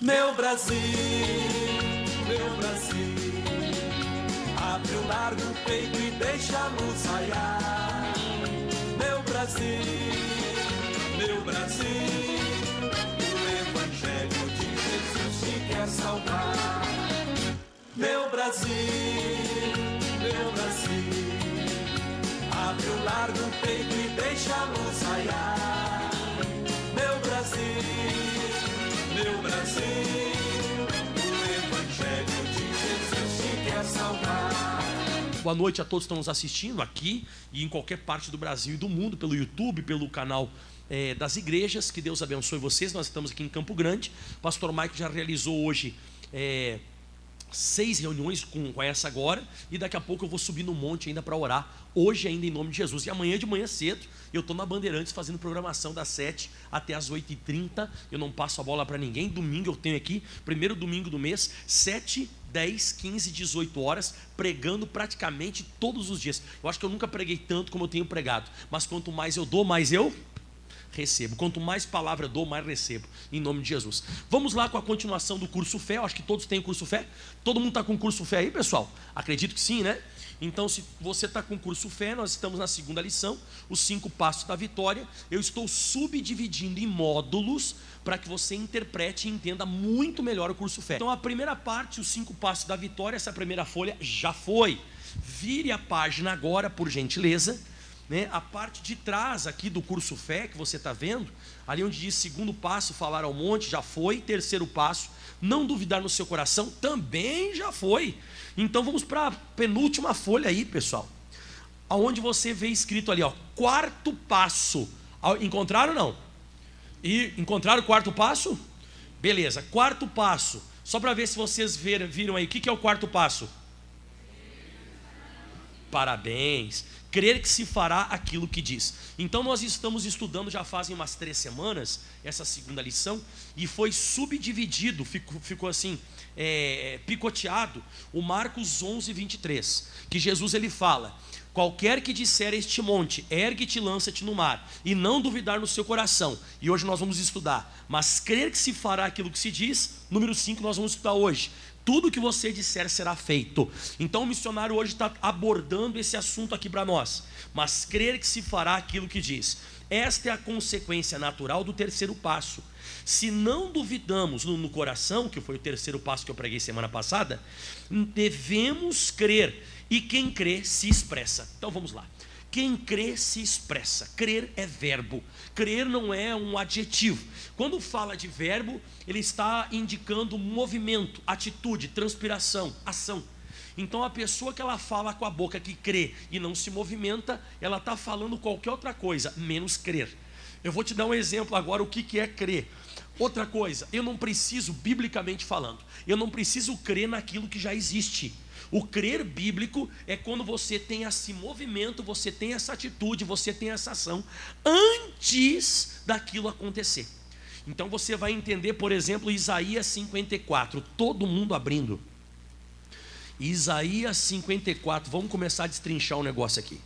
Meu Brasil, abre o largo peito e deixa a luz raiar. Meu Brasil, o Evangelho de Jesus te quer salvar. Meu Brasil, abre o largo peito e deixa a luz raiar. Meu Brasil, o Evangelho de Jesus te quer salvar. Boa noite a todos que estão nos assistindo aqui e em qualquer parte do Brasil e do mundo, pelo YouTube, pelo canal das igrejas. Que Deus abençoe vocês. Nós estamos aqui em Campo Grande. O pastor Mike já realizou hoje 6 reuniões com essa agora, e daqui a pouco eu vou subir no monte ainda para orar, hoje ainda em nome de Jesus. E amanhã de manhã cedo eu estou na Bandeirantes fazendo programação das 7 até as 8h30. Eu não passo a bola para ninguém. Domingo eu tenho aqui, primeiro domingo do mês, 7, 10, 15, 18 horas, pregando praticamente todos os dias. Eu acho que eu nunca preguei tanto como eu tenho pregado, mas quanto mais eu dou, mais eu recebo. Quanto mais palavra eu dou, mais recebo, em nome de Jesus. Vamos lá com a continuação do curso Fé. Eu acho que todos têm o curso Fé. Todo mundo está com o curso Fé aí, pessoal? Acredito que sim, né? Então, se você está com o curso Fé, nós estamos na segunda lição, os 5 passos da vitória. Eu estou subdividindo em módulos para que você interprete e entenda muito melhor o curso Fé. Então, a primeira parte, os 5 passos da vitória, essa primeira folha já foi. Vire a página agora, por gentileza. A parte de trás aqui do curso Fé que você está vendo, ali onde diz segundo passo, falar ao monte, já foi. Terceiro passo, não duvidar no seu coração, também já foi. Então vamos para a penúltima folha aí, pessoal, aonde você vê escrito ali, ó, quarto passo. Encontraram ou não? E encontraram o quarto passo? Beleza, quarto passo. Só para ver se vocês viram aí, o que é o quarto passo? Parabéns. Crer que se fará aquilo que diz. Então nós estamos estudando já fazem umas 3 semanas essa segunda lição, e foi subdividido, ficou assim, picoteado, o Marcos 11, 23, que Jesus ele fala: qualquer que disser este monte, ergue-te e lança-te no mar, e não duvidar no seu coração. E hoje nós vamos estudar, mas crer que se fará aquilo que se diz. Número 5 nós vamos estudar hoje: tudo que você disser será feito. Então o missionário hoje está abordando esse assunto aqui para nós. Mas crer que se fará aquilo que diz. Esta é a consequência natural do terceiro passo. Se não duvidamos no coração, que foi o terceiro passo que eu preguei semana passada, devemos crer. E quem crê se expressa. Então vamos lá. Quem crê se expressa. Crer é verbo. Crer não é um adjetivo. Quando fala de verbo, ele está indicando movimento, atitude, transpiração, ação. Então a pessoa que ela fala com a boca que crê e não se movimenta, ela está falando qualquer outra coisa, menos crer. Eu vou te dar um exemplo agora, o que é crer. Outra coisa, eu não preciso, biblicamente falando, eu não preciso crer naquilo que já existe. O crer bíblico é quando você tem esse movimento, você tem essa atitude, você tem essa ação antes daquilo acontecer. Então você vai entender, por exemplo, Isaías 54, todo mundo abrindo. Isaías 54, vamos começar a destrinchar o negócio aqui.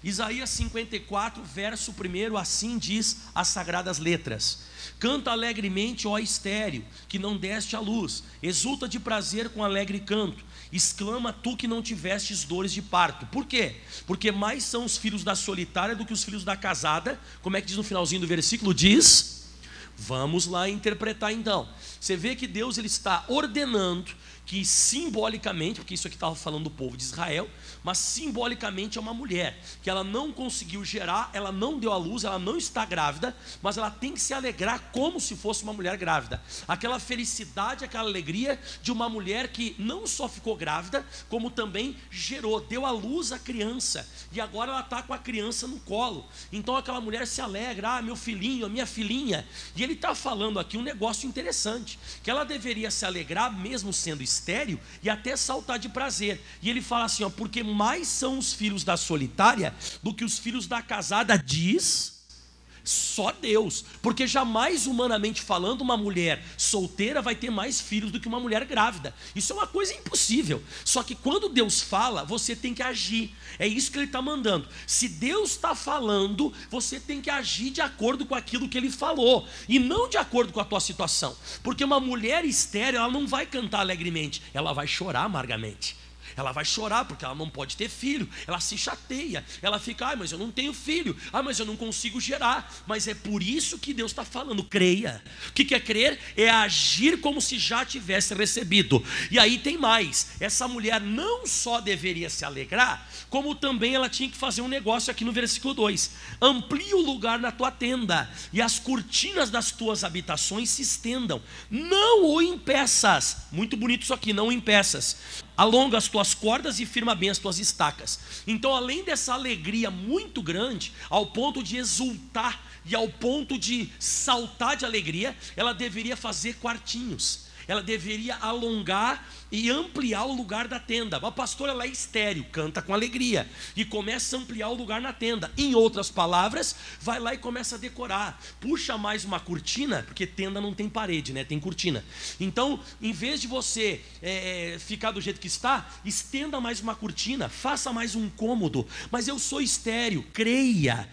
Isaías 54, verso 1, assim diz as sagradas letras: canta alegremente, ó estéril, que não deste a luz, exulta de prazer com alegre canto, exclama tu que não tivestes dores de parto. Por quê? Porque mais são os filhos da solitária do que os filhos da casada. Como é que diz no finalzinho do versículo? Diz, vamos lá interpretar então. Você vê que Deus ele está ordenando que simbolicamente, porque isso aqui estava falando do povo de Israel, mas simbolicamente é uma mulher que ela não conseguiu gerar, ela não deu à luz, ela não está grávida, mas ela tem que se alegrar como se fosse uma mulher grávida. Aquela felicidade, aquela alegria de uma mulher que não só ficou grávida, como também gerou, deu à luz a criança, e agora ela está com a criança no colo. Então aquela mulher se alegra, meu filhinho, a minha filhinha. E ele está falando aqui um negócio interessante, que ela deveria se alegrar mesmo sendo estéril e até saltar de prazer. E ele fala assim, porque mais são os filhos da solitária do que os filhos da casada, diz Só Deus, porque jamais, humanamente falando, uma mulher solteira vai ter mais filhos do que uma mulher grávida. Isso é uma coisa impossível. Só que quando Deus fala, você tem que agir. É isso que Ele está mandando. Se Deus está falando, você tem que agir de acordo com aquilo que Ele falou, e não de acordo com a tua situação. Porque uma mulher estéril, ela não vai cantar alegremente, ela vai chorar amargamente. Ela vai chorar porque ela não pode ter filho. Ela se chateia, ela fica: mas eu não tenho filho, mas eu não consigo gerar. Mas é por isso que Deus está falando: creia. O que é crer? É agir como se já tivesse recebido. E aí tem mais: essa mulher não só deveria se alegrar, como também ela tinha que fazer um negócio aqui no versículo 2: amplie o lugar na tua tenda, e as cortinas das tuas habitações se estendam, não o impeças. Muito bonito isso aqui: não o impeças. Alonga as tuas cordas e firma bem as tuas estacas. Então, além dessa alegria muito grande, ao ponto de exultar e ao ponto de saltar de alegria, ela deveria fazer quartinhos. Ela deveria alongar e ampliar o lugar da tenda. A pastora, ela é estéril, canta com alegria e começa a ampliar o lugar na tenda. Em outras palavras, vai lá e começa a decorar. Puxa mais uma cortina, porque tenda não tem parede, né? Tem cortina. Então, em vez de você ficar do jeito que está, estenda mais uma cortina, faça mais um cômodo. Mas eu sou estéril, creia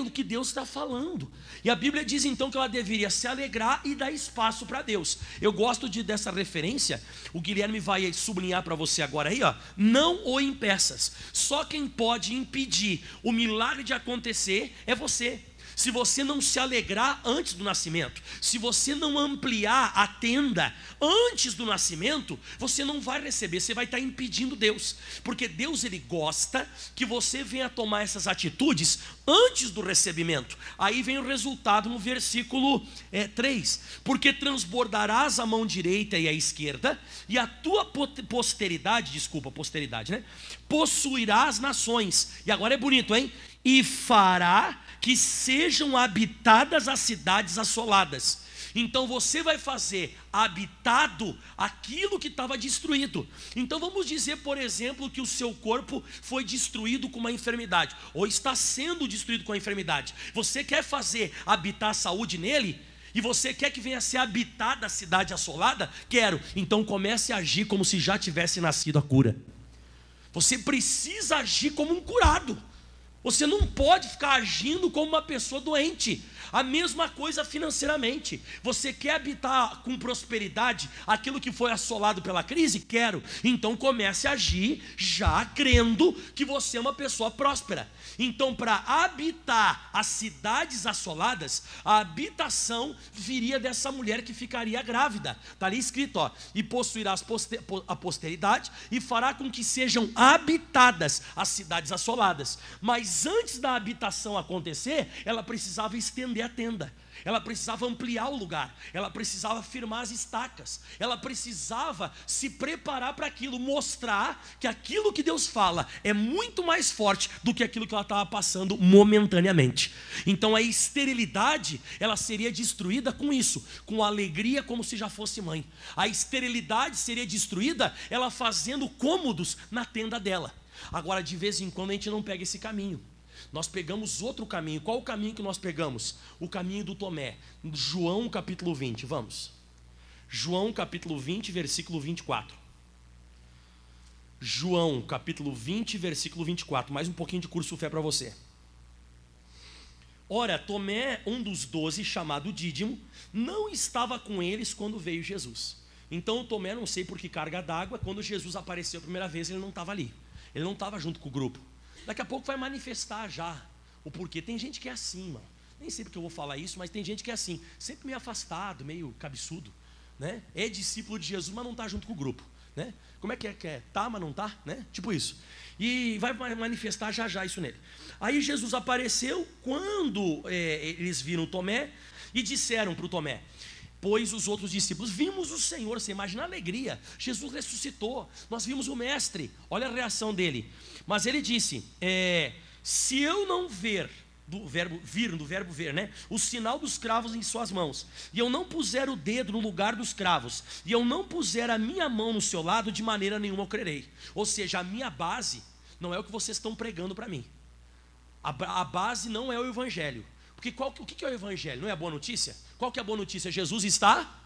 no que Deus está falando. E a Bíblia diz então que ela deveria se alegrar e dar espaço para Deus. Eu gosto dessa referência. O Guilherme vai sublinhar para você agora aí, ó: não o impeças. Só quem pode impedir o milagre de acontecer é você. Se você não se alegrar antes do nascimento, se você não ampliar a tenda antes do nascimento, você não vai receber, você vai estar impedindo Deus. Porque Deus, Ele gosta que você venha tomar essas atitudes antes do recebimento. Aí vem o resultado no versículo 3: porque transbordarás a mão direita e a esquerda, e a tua posteridade, possuirá as nações. E agora é bonito, hein? E fará que sejam habitadas as cidades assoladas. Então você vai fazer habitado aquilo que estava destruído. Então vamos dizer, por exemplo, que o seu corpo foi destruído com uma enfermidade, ou está sendo destruído com a enfermidade. Você quer fazer habitar a saúde nele? E você quer que venha a ser habitada a cidade assolada? Quero. Então comece a agir como se já tivesse nascido a cura. Você precisa agir como um curado. Você não pode ficar agindo como uma pessoa doente. A mesma coisa financeiramente. Você quer habitar com prosperidade aquilo que foi assolado pela crise? Quero. Então comece a agir já crendo que você é uma pessoa próspera. Então, para habitar as cidades assoladas, a habitação viria dessa mulher que ficaria grávida. Está ali escrito, ó: e possuirá a posteridade, e fará com que sejam habitadas as cidades assoladas. Mas antes da habitação acontecer, ela precisava estender a tenda, ela precisava ampliar o lugar, ela precisava firmar as estacas, ela precisava se preparar para aquilo, mostrar que aquilo que Deus fala é muito mais forte do que aquilo que ela estava passando momentaneamente. Então a esterilidade, ela seria destruída com isso, com alegria, como se já fosse mãe. A esterilidade seria destruída ela fazendo cômodos na tenda dela. Agora, de vez em quando a gente não pega esse caminho. Nós pegamos outro caminho. Qual o caminho que nós pegamos? O caminho do Tomé. João capítulo 20, vamos. João capítulo 20, versículo 24. João capítulo 20, versículo 24. Mais um pouquinho de curso fé para você. Ora, Tomé, um dos 12, chamado Dídimo, não estava com eles quando veio Jesus. Então Tomé, não sei por que carga d'água, quando Jesus apareceu a primeira vez, ele não estava ali. Ele não estava junto com o grupo. Daqui a pouco vai manifestar já o porquê. Tem gente que é assim, mano. Nem sei porque eu vou falar isso, mas tem gente que é assim, sempre meio afastado, meio cabeçudo, né? É discípulo de Jesus, mas não está junto com o grupo, né? Como é que é? Tá, mas não tá, né? Tipo isso. E vai manifestar já isso nele. Aí Jesus apareceu quando eles viram Tomé e disseram para o Tomé: pois os outros discípulos: vimos o Senhor. Você imagina a alegria, Jesus ressuscitou, nós vimos o Mestre. Olha a reação dele. Mas ele disse: se eu não ver, do verbo ver, né, o sinal dos cravos em suas mãos, e eu não puser o dedo no lugar dos cravos, e eu não puser a minha mão no seu lado, de maneira nenhuma eu crerei. Ou seja, a minha base não é o que vocês estão pregando para mim. A base não é o evangelho. Porque o que é o evangelho? Não é a boa notícia? Qual que é a boa notícia? Jesus está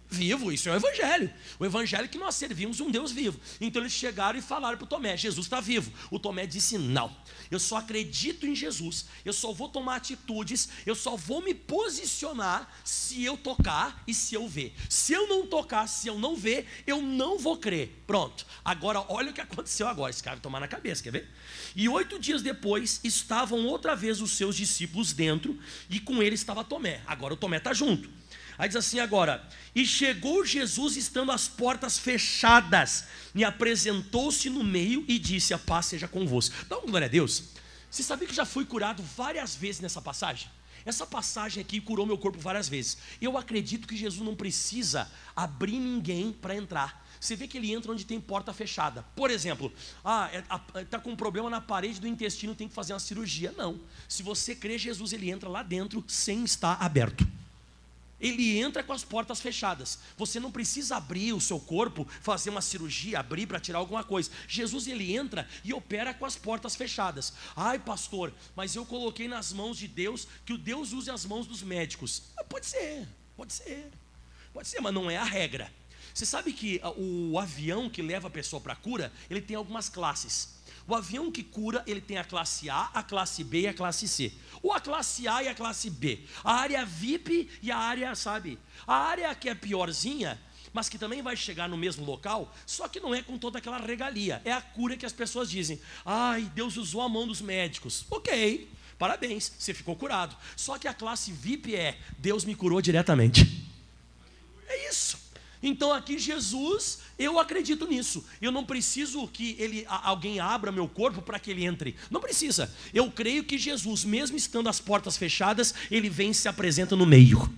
vivo, isso é o evangelho. O evangelho é que nós servimos um Deus vivo. Então eles chegaram e falaram para o Tomé: Jesus está vivo. O Tomé disse: não, eu só acredito em Jesus, eu só vou tomar atitudes, eu só vou me posicionar se eu tocar e se eu ver. Se eu não tocar, se eu não ver, eu não vou crer. Pronto. Agora olha o que aconteceu agora. Esse cara vai tomar na cabeça, quer ver? E 8 dias depois estavam outra vez os seus discípulos dentro, e com ele estava Tomé. Agora o Tomé está junto. Aí diz assim agora: e chegou Jesus estando as portas fechadas, e apresentou-se no meio e disse: a paz seja convosco. Dá uma glória a Deus. Você sabia que já fui curado várias vezes nessa passagem? Essa passagem aqui curou meu corpo várias vezes. Eu acredito que Jesus não precisa abrir ninguém para entrar. Você vê que ele entra onde tem porta fechada. Por exemplo, está com um problema na parede do intestino, tem que fazer uma cirurgia. Não. Se você crê, Jesus, ele entra lá dentro sem estar aberto. Ele entra com as portas fechadas. Você não precisa abrir o seu corpo, fazer uma cirurgia, abrir para tirar alguma coisa. Jesus, ele entra e opera com as portas fechadas. Ai, pastor, mas eu coloquei nas mãos de Deus, que o Deus use as mãos dos médicos. Pode ser, mas não é a regra. Você sabe que o avião que leva a pessoa para a cura, ele tem algumas classes. O avião que cura, ele tem a classe A, a classe B e a classe C. Ou a classe A e a classe B. A área VIP e a área, sabe? A área que é piorzinha, mas que também vai chegar no mesmo local, só que não é com toda aquela regalia. É a cura que as pessoas dizem: ai, Deus usou a mão dos médicos. Ok, parabéns, você ficou curado. Só que a classe VIP é: Deus me curou diretamente. É isso. Então aqui Jesus, eu acredito nisso. Eu não preciso que alguém abra meu corpo para que ele entre. Não precisa. Eu creio que Jesus, mesmo estando as portas fechadas, ele vem e se apresenta no meio.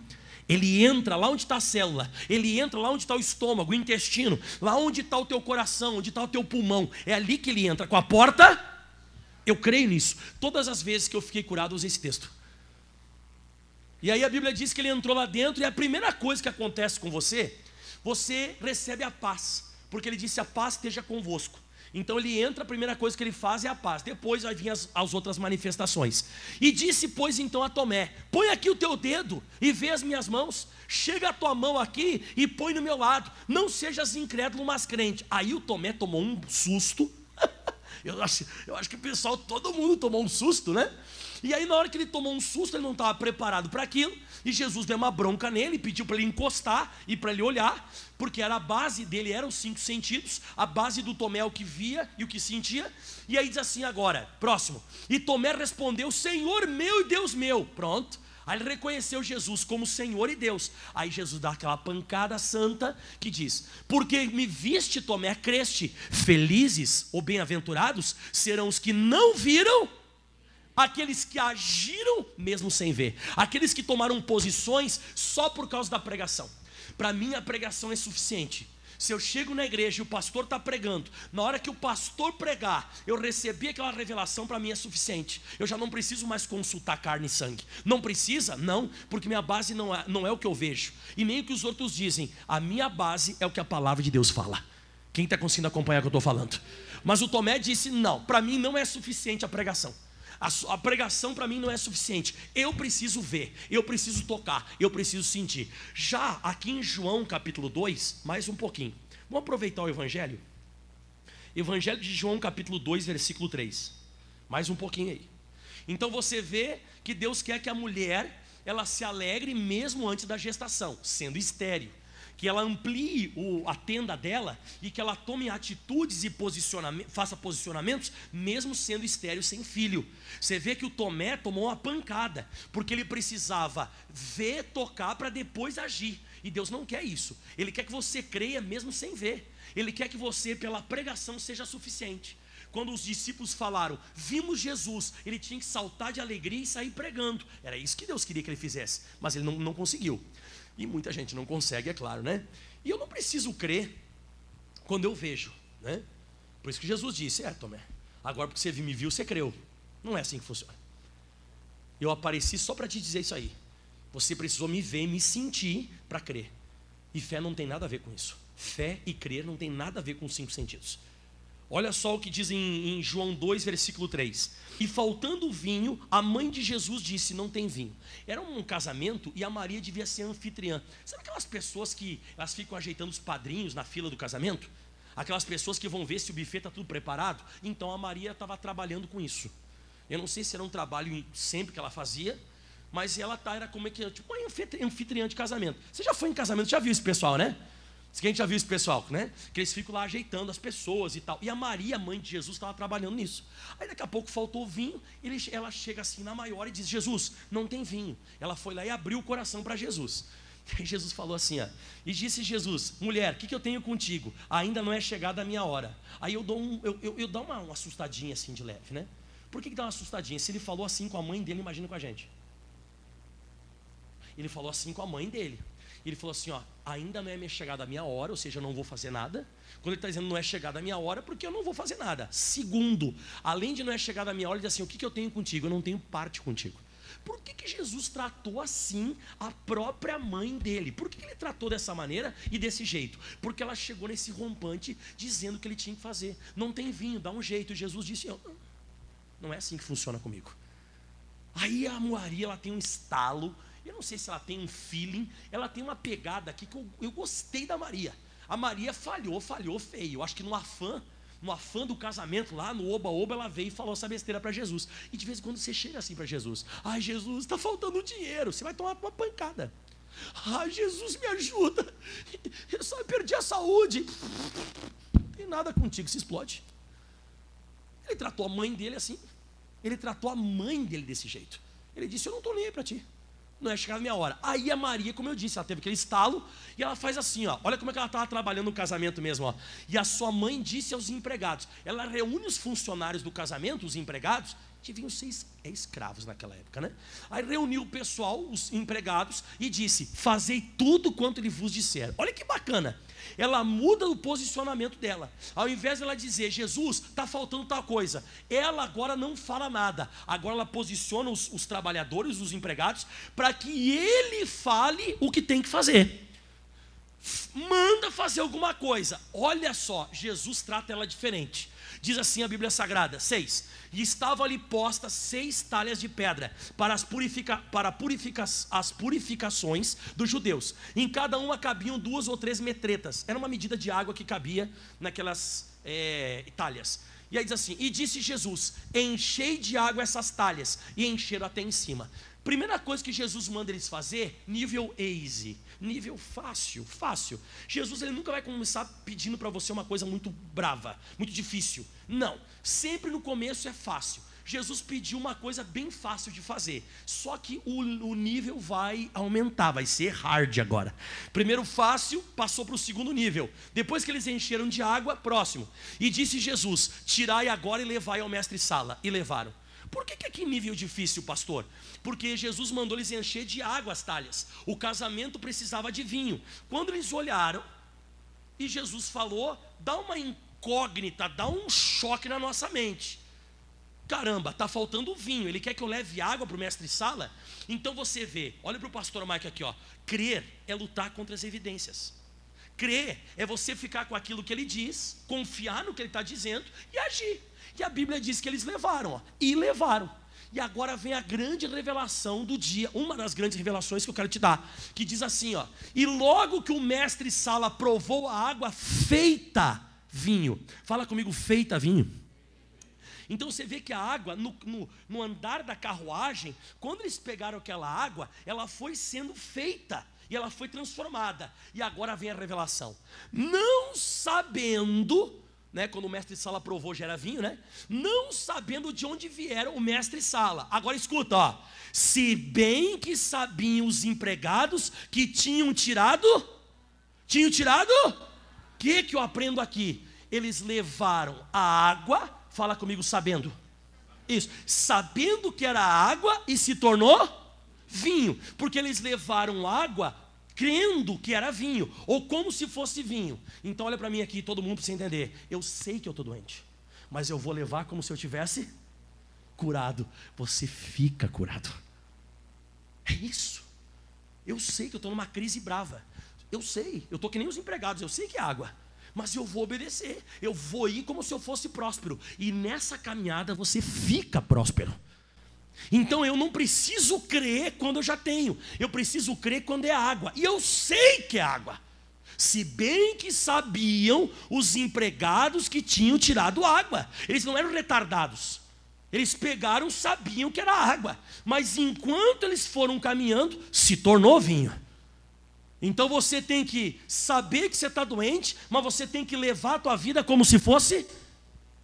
Ele entra lá onde está a célula. Ele entra lá onde está o estômago, o intestino. Lá onde está o teu coração, onde está o teu pulmão. É ali que ele entra com a porta. Eu creio nisso. Todas as vezes que eu fiquei curado, eu usei esse texto. E aí a Bíblia diz que ele entrou lá dentro, e a primeira coisa que acontece com você recebe a paz, porque ele disse: a paz esteja convosco. Então ele entra, a primeira coisa que ele faz é a paz. Depois vai vir as outras manifestações. E disse, pois, então a Tomé: põe aqui o teu dedo e vê as minhas mãos. Chega a tua mão aqui e põe no meu lado. Não sejas incrédulo, mas crente. Aí o Tomé tomou um susto. Eu acho que o pessoal, todo mundo tomou um susto, né? E aí na hora que ele tomou um susto, ele não estava preparado para aquilo, e Jesus deu uma bronca nele, pediu para ele encostar e para ele olhar, porque era a base dele, eram os 5 sentidos, a base do Tomé é o que via e o que sentia. E aí diz assim agora, próximo: e Tomé respondeu: Senhor meu e Deus meu. Pronto. Aí ele reconheceu Jesus como Senhor e Deus. Aí Jesus dá aquela pancada santa que diz: porque me viste, Tomé, creste. Felizes ou bem-aventurados serão os que não viram, aqueles que agiram mesmo sem ver, aqueles que tomaram posições só por causa da pregação. Para mim a pregação é suficiente. Se eu chego na igreja e o pastor está pregando, na hora que o pastor pregar, eu recebi aquela revelação, para mim é suficiente. Eu já não preciso mais consultar carne e sangue. Não precisa? Não, porque minha base não é o que eu vejo, e nem o que os outros dizem. A minha base é o que a palavra de Deus fala. Quem está conseguindo acompanhar o que eu estou falando? Mas o Tomé disse: não, para mim não é suficiente a pregação. A pregação para mim não é suficiente. Eu preciso ver, eu preciso tocar, eu preciso sentir. Já aqui em João capítulo 2, mais um pouquinho. Vamos aproveitar o Evangelho? Evangelho de João capítulo 2, versículo 3. Mais um pouquinho aí. Então você vê que Deus quer que a mulher, ela se alegre mesmo antes da gestação, sendo estéril. Que ela amplie a tenda dela e que ela tome atitudes e faça posicionamentos mesmo sendo estéril, sem filho. Você vê que o Tomé tomou uma pancada, porque ele precisava ver, tocar para depois agir. E Deus não quer isso. Ele quer que você creia mesmo sem ver. Ele quer que você, pela pregação, seja suficiente. Quando os discípulos falaram: vimos Jesus, ele tinha que saltar de alegria e sair pregando. Era isso que Deus queria que ele fizesse, mas ele não conseguiu. E muita gente não consegue, é claro, né? E eu não preciso crer quando eu vejo, né? Por isso que Jesus disse: Tomé, agora porque você me viu, você creu. Não é assim que funciona. Eu apareci só para te dizer isso aí. Você precisou me ver, me sentir para crer. E fé não tem nada a ver com isso. Fé e crer não tem nada a ver com os 5 sentidos. Olha só o que diz em João 2, versículo 3. E faltando vinho, a mãe de Jesus disse, não tem vinho. Era um casamento e a Maria devia ser anfitriã. Sabe aquelas pessoas que elas ficam ajeitando os padrinhos na fila do casamento? Aquelas pessoas que vão ver se o buffet está tudo preparado? Então a Maria estava trabalhando com isso. Eu não sei se era um trabalho sempre que ela fazia, mas ela era como é que, tipo uma anfitriã de casamento. Você já foi em casamento, já viu esse pessoal, né? Quem já viu esse pessoal, né? Que eles ficam lá ajeitando as pessoas e tal. E a Maria, mãe de Jesus, estava trabalhando nisso. Aí daqui a pouco faltou vinho, ela chega assim na maior e diz, Jesus, não tem vinho. Ela foi lá e abriu o coração para Jesus. E Jesus falou assim, ó, e disse Jesus, mulher, o que eu tenho contigo? Ainda não é chegada a minha hora. Aí eu dou uma assustadinha assim de leve, né? Por que dá uma assustadinha? Se ele falou assim com a mãe dele, imagina com a gente. Ele falou assim com a mãe dele. Ele falou assim, ó, ainda não é chegada a minha hora, ou seja, eu não vou fazer nada. Quando ele está dizendo não é chegada a minha hora, porque eu não vou fazer nada. Segundo, além de não é chegada a minha hora, ele diz assim, o que eu tenho contigo? Eu não tenho parte contigo. Por que Jesus tratou assim a própria mãe dele? Por que ele tratou dessa maneira e desse jeito? Porque ela chegou nesse rompante dizendo que ele tinha que fazer. Não tem vinho, dá um jeito. E Jesus disse, não é assim que funciona comigo. Aí a Maria, ela tem um estalo. Eu não sei se ela tem um feeling, ela tem uma pegada aqui que eu gostei da Maria. A Maria falhou feio. Eu acho que no afã do casamento lá, no oba-oba, ela veio e falou essa besteira para Jesus. E de vez em quando você chega assim para Jesus, ai Jesus, está faltando dinheiro, você vai tomar uma pancada. Ai Jesus, me ajuda, eu só perdi a saúde. Não tem nada contigo, se explode. Ele tratou a mãe dele assim, ele tratou a mãe dele desse jeito. Ele disse, eu não estou nem aí para ti. Não é chegada a minha hora. Aí a Maria, como eu disse, ela teve aquele estalo e ela faz assim, ó. Olha como é que ela estava trabalhando no casamento mesmo, ó. E a sua mãe disse aos empregados. Ela reúne os funcionários do casamento, os empregados, deviam ser escravos naquela época, né? Aí reuniu o pessoal, os empregados, e disse, fazei tudo quanto ele vos disser. Olha que bacana. Ela muda o posicionamento dela. Ao invés de ela dizer, Jesus, está faltando tal coisa, ela agora não fala nada. Agora ela posiciona os trabalhadores, os empregados, para que ele fale o que tem que fazer. Manda fazer alguma coisa. Olha só, Jesus trata ela diferente. Diz assim a Bíblia Sagrada, 6. E estavam ali postas 6 talhas de pedra para as purificações dos judeus. Em cada uma cabiam 2 ou 3 metretas. Era uma medida de água que cabia naquelas talhas. E aí diz assim, e disse Jesus, enchei de água essas talhas. E encheram até em cima. Primeira coisa que Jesus manda eles fazer, nível easy, nível fácil. Jesus, ele nunca vai começar pedindo para você uma coisa muito brava, muito difícil. Não, sempre no começo é fácil. Jesus pediu uma coisa bem fácil de fazer, só que o nível vai aumentar, vai ser hard agora. Primeiro fácil, passou para o segundo nível. Depois que eles encheram de água, próximo. E disse Jesus, tirai agora e levai ao mestre-sala. E levaram. Por que aqui nível difícil, pastor? Porque Jesus mandou eles encher de água as talhas. O casamento precisava de vinho. Quando eles olharam, e Jesus falou, dá uma incógnita, dá um choque na nossa mente. Caramba, está faltando vinho, ele quer que eu leve água para o mestre-sala? Então você vê, olha para o pastor Mike aqui, ó. Crer é lutar contra as evidências. Crer é você ficar com aquilo que ele diz, confiar no que ele está dizendo e agir. E a Bíblia diz que eles levaram, ó, e levaram. E agora vem a grande revelação do dia, uma das grandes revelações que eu quero te dar, que diz assim, ó, e logo que o mestre-sala provou a água feita vinho. Fala comigo, feita vinho. Então você vê que a água, no andar da carruagem, quando eles pegaram aquela água, ela foi sendo feita, e ela foi transformada. E agora vem a revelação. Não sabendo... quando o mestre-sala provou já era vinho, né? Não sabendo de onde vieram o mestre-sala. Agora escuta, ó. Se bem que sabiam os empregados que tinham tirado? O que eu aprendo aqui? Eles levaram a água, fala comigo sabendo. Isso, sabendo que era água e se tornou vinho. Porque eles levaram água crendo que era vinho, ou como se fosse vinho. Então olha para mim aqui, todo mundo precisa entender. Eu sei que eu estou doente, mas eu vou levar como se eu tivesse curado. Você fica curado. É isso. Eu sei que eu estou numa crise brava. Eu sei, eu estou que nem os empregados, eu sei que é água. mas eu vou obedecer, eu vou ir como se eu fosse próspero, e nessa caminhada você fica próspero. Então eu não preciso crer quando eu já tenho, eu preciso crer quando é água, e eu sei que é água. Se bem que sabiam os empregados que tinham tirado água, eles não eram retardados, eles pegaram, sabiam que era água, mas enquanto eles foram caminhando, se tornou vinho. Então você tem que saber que você está doente, mas você tem que levar a tua vida como se fosse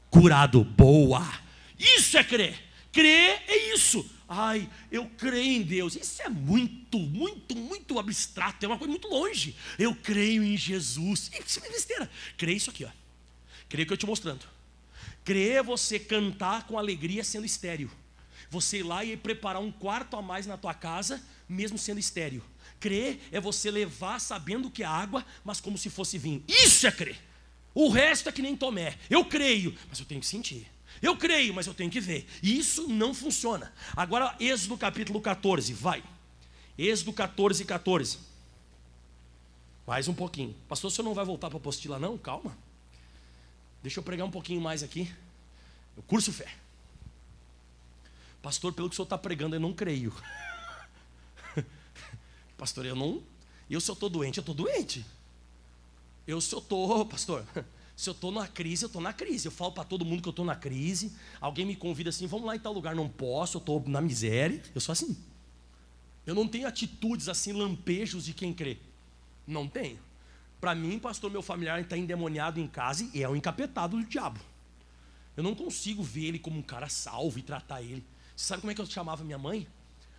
curado. Boa! Isso é crer. Crer é isso. Ai, eu creio em Deus. Isso é muito abstrato, é uma coisa muito longe. Eu creio em Jesus. Isso é besteira. Crer é isso aqui, ó. Crer que eu estou te mostrando. Crer é você cantar com alegria sendo estéril. Você ir lá e preparar um quarto a mais na tua casa, mesmo sendo estéril. Crer é você levar sabendo que é água, mas como se fosse vinho. Isso é crer. O resto é que nem Tomé. Eu creio, mas eu tenho que sentir. Eu creio, mas eu tenho que ver. E isso não funciona. Agora, Êxodo capítulo 14, vai. Êxodo 14, 14. Mais um pouquinho. Pastor, o senhor não vai voltar para a apostila não? Calma. Deixa eu pregar um pouquinho mais aqui. Eu curso fé. Pastor, pelo que o senhor está pregando, eu não creio. Pastor, se eu estou doente, eu estou doente. Pastor, se eu estou na crise, eu estou na crise. Eu falo para todo mundo que eu estou na crise. Alguém me convida assim, vamos lá em tal lugar, não posso, eu estou na miséria. Eu sou assim. Eu não tenho atitudes assim, lampejos de quem crê. Não tenho. Para mim, pastor, meu familiar está endemoniado em casa e é um encapetado do diabo. Eu não consigo ver ele como um cara salvo e tratar ele. Você sabe como é que eu chamava minha mãe?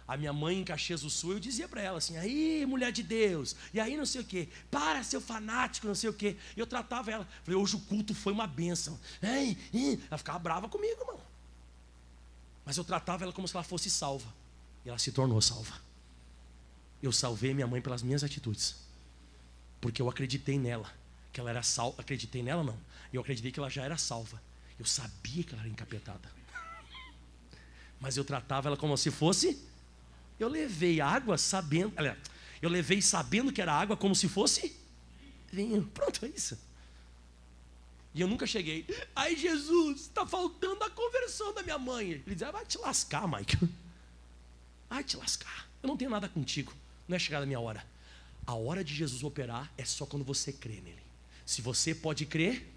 A minha mãe em Caxias do Sul, eu dizia para ela assim, aí mulher de Deus, e aí não sei o que, para seu fanático, não sei o que. Eu tratava ela, falei, hoje o culto foi uma bênção. Ela ficava brava comigo, irmão. Mas eu tratava ela como se ela fosse salva. E ela se tornou salva. Eu salvei minha mãe pelas minhas atitudes. Porque eu acreditei nela, que ela era salva. Acreditei nela não, eu acreditei que ela já era salva. Eu sabia que ela era encapetada. Mas eu tratava ela como se fosse... Eu levei água sabendo... Eu levei sabendo que era água como se fosse vinho. Pronto, é isso. E eu nunca cheguei. Ai, Jesus, está faltando a conversão da minha mãe. Ele dizia, vai te lascar, Michael. Vai te lascar. Eu não tenho nada contigo. Não é chegada a minha hora. A hora de Jesus operar é só quando você crê nele. Se você pode crer,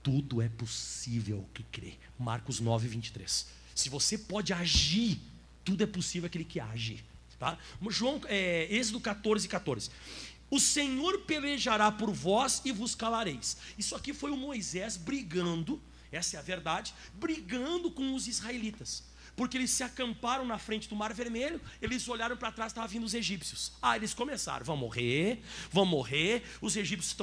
tudo é possível que crê. Marcos 9, 23. Se você pode agir, tudo é possível aquele que age, tá? Êxodo 14, 14. O Senhor pelejará por vós e vos calareis. Isso aqui foi o Moisés brigando, essa é a verdade, brigando com os israelitas. Porque eles se acamparam na frente do Mar Vermelho, eles olharam para trás, estavam vindo os egípcios. Eles começaram, vão morrer, os egípcios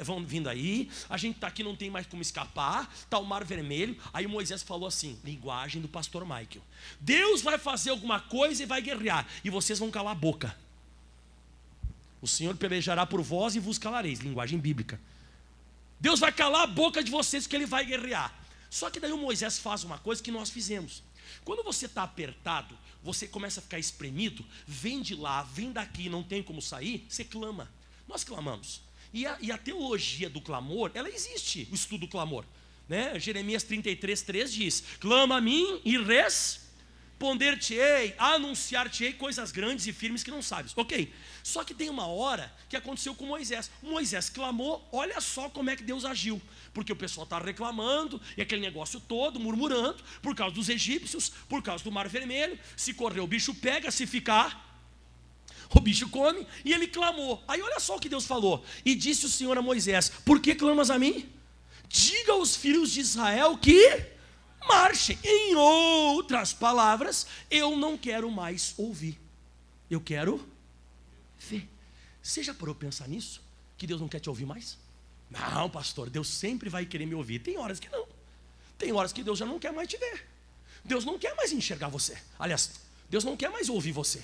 vão vindo aí, a gente está aqui, não tem mais como escapar, está o Mar Vermelho. Aí Moisés falou assim, linguagem do pastor Michael, Deus vai fazer alguma coisa e vai guerrear, e vocês vão calar a boca. O Senhor pelejará por vós e vos calareis, linguagem bíblica. Deus vai calar a boca de vocês que ele vai guerrear. Só que daí o Moisés faz uma coisa que nós fizemos. Quando você está apertado, você começa a ficar espremido, vem de lá, vem daqui, não tem como sair, você clama. Nós clamamos. E a teologia do clamor, ela existe, o estudo do clamor, né? Jeremias 33, 3 diz, clama a mim e responder-te-ei, anunciar-te-ei coisas grandes e firmes que não sabes. Ok, só que tem uma hora que aconteceu com Moisés. Moisés clamou, olha só como é que Deus agiu. Porque o pessoal está reclamando, e aquele negócio todo, murmurando, por causa dos egípcios, por causa do Mar Vermelho. Se correr o bicho pega, se ficar, o bicho come. E ele clamou, aí olha só o que Deus falou. E disse o Senhor a Moisés, por que clamas a mim? Diga aos filhos de Israel que marchem. Em outras palavras, eu não quero mais ouvir, eu quero ver. Você já parou para pensar nisso? Que Deus não quer te ouvir mais? Não, pastor, Deus sempre vai querer me ouvir. Tem horas que não. Tem horas que Deus já não quer mais te ver. Deus não quer mais enxergar você. Aliás, Deus não quer mais ouvir você.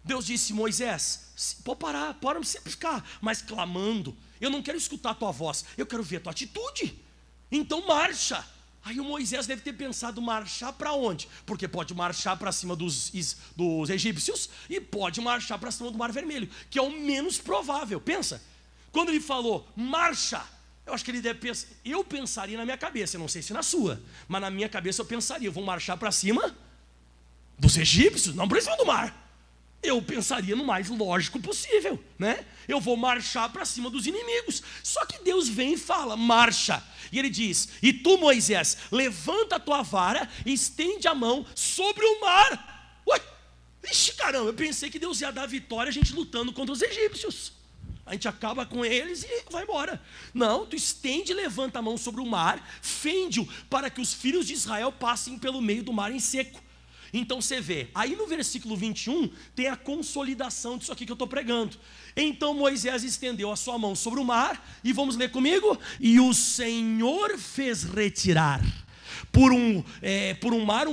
Deus disse, Moisés, pode parar, pode sempre ficar, mas clamando. Eu não quero escutar a tua voz, eu quero ver a tua atitude. Então marcha. Aí o Moisés deve ter pensado, marchar para onde? Porque pode marchar para cima dos egípcios e pode marchar para cima do Mar Vermelho, que é o menos provável. Pensa, Quando ele falou, marcha, eu acho que ele deve pensar, eu pensaria na minha cabeça, eu não sei se na sua, mas na minha cabeça eu pensaria, eu vou marchar para cima dos egípcios, não para cima do mar. Eu pensaria no mais lógico possível, né? Eu vou marchar para cima dos inimigos. Só que Deus vem e fala, marcha. E ele diz, e tu, Moisés, levanta a tua vara e estende a mão sobre o mar. Ué, ixi, caramba, eu pensei que Deus ia dar vitória a gente lutando contra os egípcios. A gente acaba com eles e vai embora. Não, tu estende e levanta a mão sobre o mar, fende-o para que os filhos de Israel passem pelo meio do mar em seco. Então você vê, aí no versículo 21 tem a consolidação disso aqui que eu estou pregando. Então Moisés estendeu a sua mão sobre o mar, e vamos ler comigo, e o Senhor fez retirar por um mar,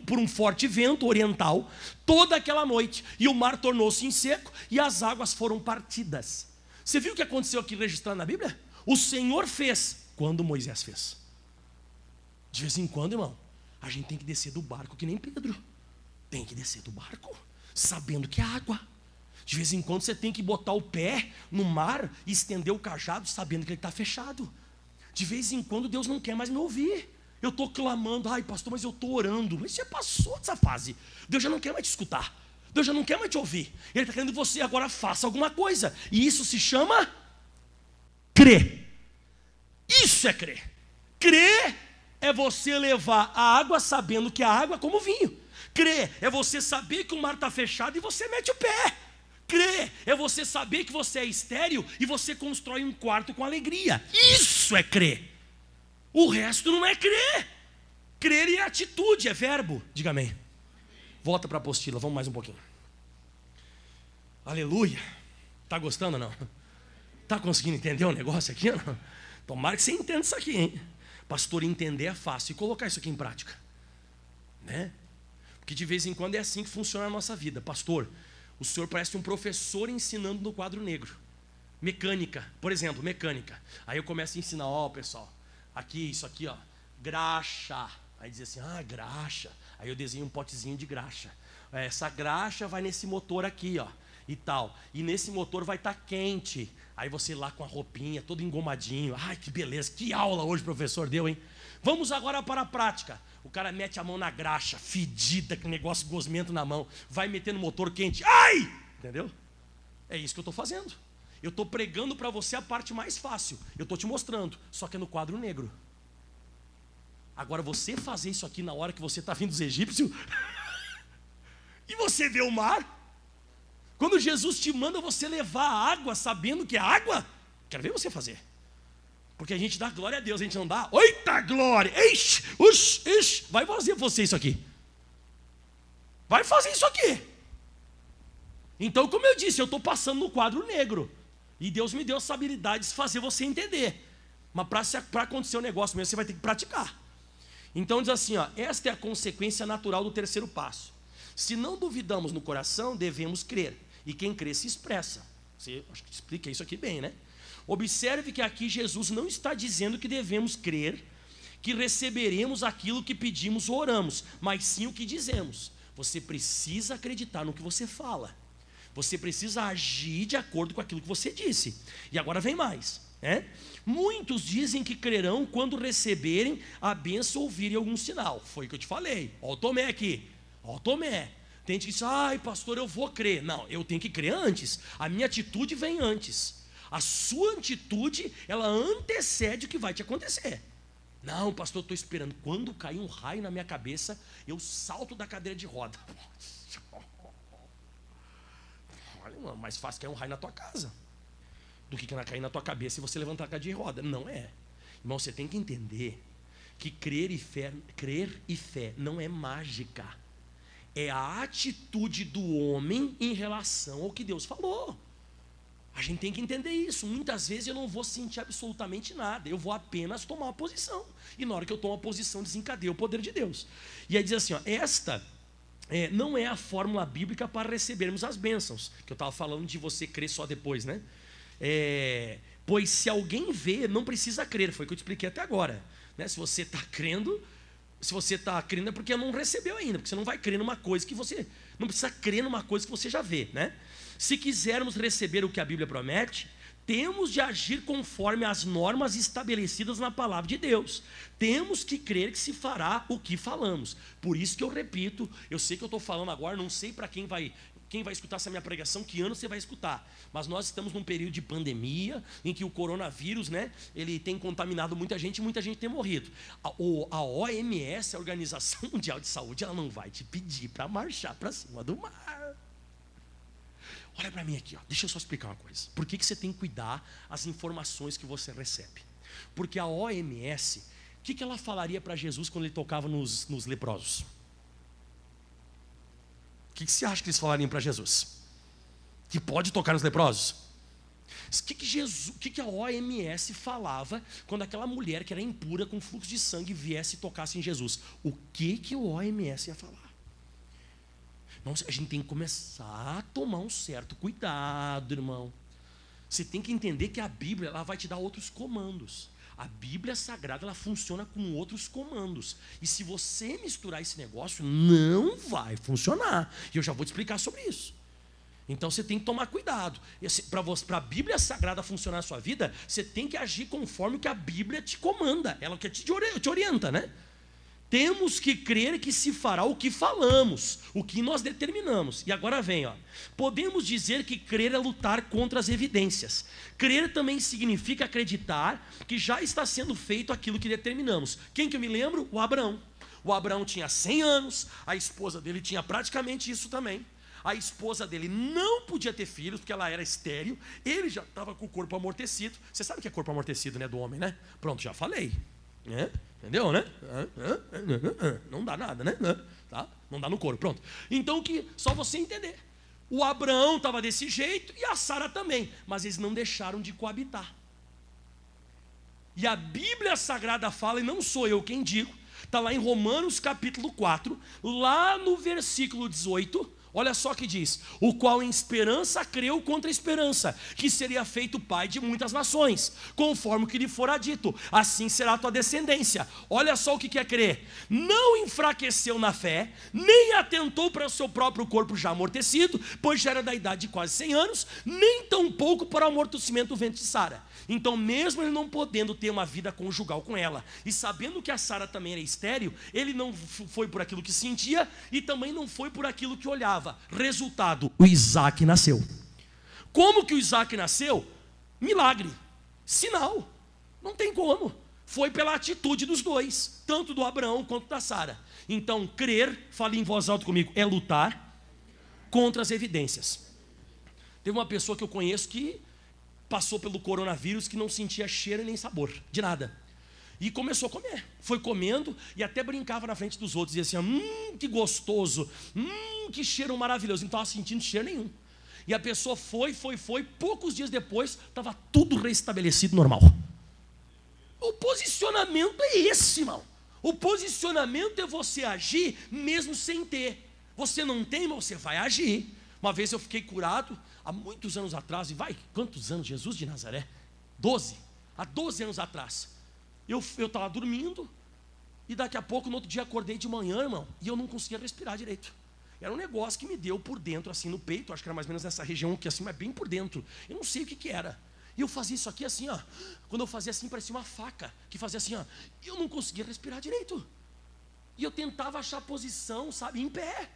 por um forte vento oriental, toda aquela noite, e o mar tornou-se em seco, e as águas foram partidas. Você viu o que aconteceu aqui registrado na Bíblia? O Senhor fez, quando Moisés fez. De vez em quando, irmão, a gente tem que descer do barco que nem Pedro. Tem que descer do barco, sabendo que é água. De vez em quando você tem que botar o pé no mar e estender o cajado, sabendo que ele está fechado. De vez em quando Deus não quer mais me ouvir. Eu estou clamando, ai pastor, mas eu estou orando. Mas você passou dessa fase. Deus já não quer mais te escutar. Deus já não quer mais te ouvir. Ele está querendo que você agora faça alguma coisa. E isso se chama crer. Isso é crer. Crer é você levar a água sabendo que a água é como vinho. Crer é você saber que o mar está fechado e você mete o pé. Crer é você saber que você é estéril e você constrói um quarto com alegria. Isso é crer. O resto não é crer. Crer é atitude, é verbo. Diga amém. Volta para a apostila, vamos mais um pouquinho. Aleluia. Está gostando ou não? Está conseguindo entender o negócio aqui ou não? Tomara que você entenda isso aqui, hein? Pastor, entender é fácil. E colocar isso aqui em prática, né? Porque de vez em quando é assim que funciona a nossa vida. Pastor, o senhor parece um professor ensinando no quadro negro. Mecânica, por exemplo, mecânica. Aí eu começo a ensinar, ó pessoal, aqui, isso aqui, ó, graxa. Aí diz assim, graxa. Aí eu desenho um potezinho de graxa. Essa graxa vai nesse motor aqui, ó, e tal. E nesse motor vai estar quente. Aí você lá com a roupinha, todo engomadinho. Ai, que beleza, que aula hoje o professor deu, hein? Vamos agora para a prática. O cara mete a mão na graxa, fedida, com negócio gosmento na mão. Vai meter no motor quente. Ai! Entendeu? É isso que eu estou fazendo. Eu estou pregando para você a parte mais fácil. Eu estou te mostrando, só que é no quadro negro. Agora você fazer isso aqui na hora que você está vindo dos egípcios e você vê o mar. Quando Jesus te manda você levar a água sabendo que é água, quero ver você fazer. Porque a gente dá glória a Deus, a gente não dá, eita glória, ixi, vai fazer você isso aqui. Vai fazer isso aqui. Então, como eu disse, eu estou passando no quadro negro. E Deus me deu essa habilidade de fazer você entender. Mas para acontecer o negócio mesmo, você vai ter que praticar. Então diz assim, ó, esta é a consequência natural do terceiro passo. Se não duvidamos no coração, devemos crer. E quem crê se expressa. Você acho que explica isso aqui bem, né? Observe que aqui Jesus não está dizendo que devemos crer, que receberemos aquilo que pedimos ou oramos, mas sim o que dizemos. Você precisa acreditar no que você fala. Você precisa agir de acordo com aquilo que você disse. E agora vem mais, né? Muitos dizem que crerão quando receberem a bênção ou ouvirem algum sinal. Foi o que eu te falei. Olha o Tomé aqui. Olha o Tomé. Tem gente que diz, ai pastor, eu vou crer. Não, eu tenho que crer antes. A minha atitude vem antes. A sua atitude, ela antecede o que vai te acontecer. Não, pastor, eu estou esperando. Quando cair um raio na minha cabeça, eu salto da cadeira de roda. Olha, mais fácil cair um raio na tua casa do que cair na tua cabeça e você levantar a cadeira de roda. Não é. Irmão, você tem que entender que crer e fé não é mágica. É a atitude do homem em relação ao que Deus falou. A gente tem que entender isso. Muitas vezes eu não vou sentir absolutamente nada. Eu vou apenas tomar uma posição. E na hora que eu tomo uma posição, desencadeia o poder de Deus. E aí diz assim, ó, esta não é a fórmula bíblica para recebermos as bênçãos. Que eu estava falando de você crer só depois, né? Pois se alguém vê, não precisa crer. Foi o que eu te expliquei até agora, né? Se você está crendo é porque não recebeu ainda. Porque você não vai crer numa coisa que você... Não precisa crer numa coisa que você já vê, né? Se quisermos receber o que a Bíblia promete, Temos de agir conforme as normas estabelecidas na palavra de Deus. Temos que crer que se fará o que falamos. Por isso que eu repito, eu sei que eu estou falando agora, não sei para quem vai escutar essa minha pregação, que ano você vai escutar. Mas nós estamos num período de pandemia, em que o coronavírus, né, ele tem contaminado muita gente e muita gente tem morrido. A OMS, a Organização Mundial de Saúde, ela não vai te pedir para marchar para cima do mar. Olha para mim aqui, ó. Deixa eu só explicar uma coisa. Por que você tem que cuidar as informações que você recebe? Porque a OMS, o que ela falaria para Jesus quando ele tocava nos leprosos? O que você acha que eles falariam para Jesus? Que pode tocar nos leprosos? O que a OMS falava quando aquela mulher que era impura com fluxo de sangue viesse e tocasse em Jesus? O que o OMS ia falar? Então, a gente tem que começar a tomar um certo cuidado, irmão. Você tem que entender que a Bíblia, ela vai te dar outros comandos. A Bíblia Sagrada, ela funciona com outros comandos. E se você misturar esse negócio, não vai funcionar. E eu já vou te explicar sobre isso. Então você tem que tomar cuidado. Para a Bíblia Sagrada funcionar na sua vida, você tem que agir conforme o que a Bíblia te comanda. Ela que te orienta, né? Temos que crer que se fará o que falamos, o que nós determinamos. E agora vem, ó. Podemos dizer que crer é lutar contra as evidências. Crer também significa acreditar que já está sendo feito aquilo que determinamos. Quem que eu me lembro? O Abraão. O Abraão tinha 100 anos, a esposa dele tinha praticamente isso também. A esposa dele não podia ter filhos, porque ela era estéril. Ele já estava com o corpo amortecido. Você sabe o que é corpo amortecido, né, do homem, né? Pronto, já falei. Entendeu, né? Não dá nada, né? Tá? Não dá no couro, pronto. Então, só você entender. O Abraão estava desse jeito e a Sara também. Mas eles não deixaram de coabitar. E a Bíblia Sagrada fala, e não sou eu quem digo, está lá em Romanos capítulo 4, lá no versículo 18... Olha só o que diz: o qual em esperança creu contra a esperança, que seria feito pai de muitas nações, conforme o que lhe fora dito, assim será a tua descendência. Olha só o que é crer: não enfraqueceu na fé, nem atentou para o seu próprio corpo já amortecido, pois já era da idade de quase 100 anos, nem tampouco para o amortecimento do ventre de Sara. Então, mesmo ele não podendo ter uma vida conjugal com ela, e sabendo que a Sara também era estéril, ele não foi por aquilo que sentia, e também não foi por aquilo que olhava. Resultado: o Isaac nasceu. Como que o Isaac nasceu? Milagre, sinal, não tem como. Foi pela atitude dos dois, tanto do Abraão quanto da Sara. Então, crer, fale em voz alta comigo, é lutar contra as evidências. Teve uma pessoa que eu conheço que passou pelo coronavírus, que não sentia cheiro nem sabor de nada. E começou a comer, foi comendo e até brincava na frente dos outros, dizia assim: que gostoso, que cheiro maravilhoso. Não estava sentindo cheiro nenhum. E a pessoa foi, poucos dias depois, estava tudo restabelecido normal. O posicionamento é esse, irmão. O posicionamento é você agir mesmo sem ter. Você não tem, mas você vai agir. Uma vez eu fiquei curado, há muitos anos atrás, e quantos anos? Jesus de Nazaré? 12, há 12 anos atrás. Eu estava dormindo, e daqui a pouco, no outro dia, acordei de manhã, irmão, e eu não conseguia respirar direito. Era um negócio que me deu por dentro, assim, no peito, acho que era mais ou menos nessa região aqui, assim, mas bem por dentro. Eu não sei o que era. E eu fazia isso aqui assim, ó. Quando eu fazia assim, parecia uma faca, que fazia assim, ó. E eu não conseguia respirar direito. E eu tentava achar posição, sabe, em pé.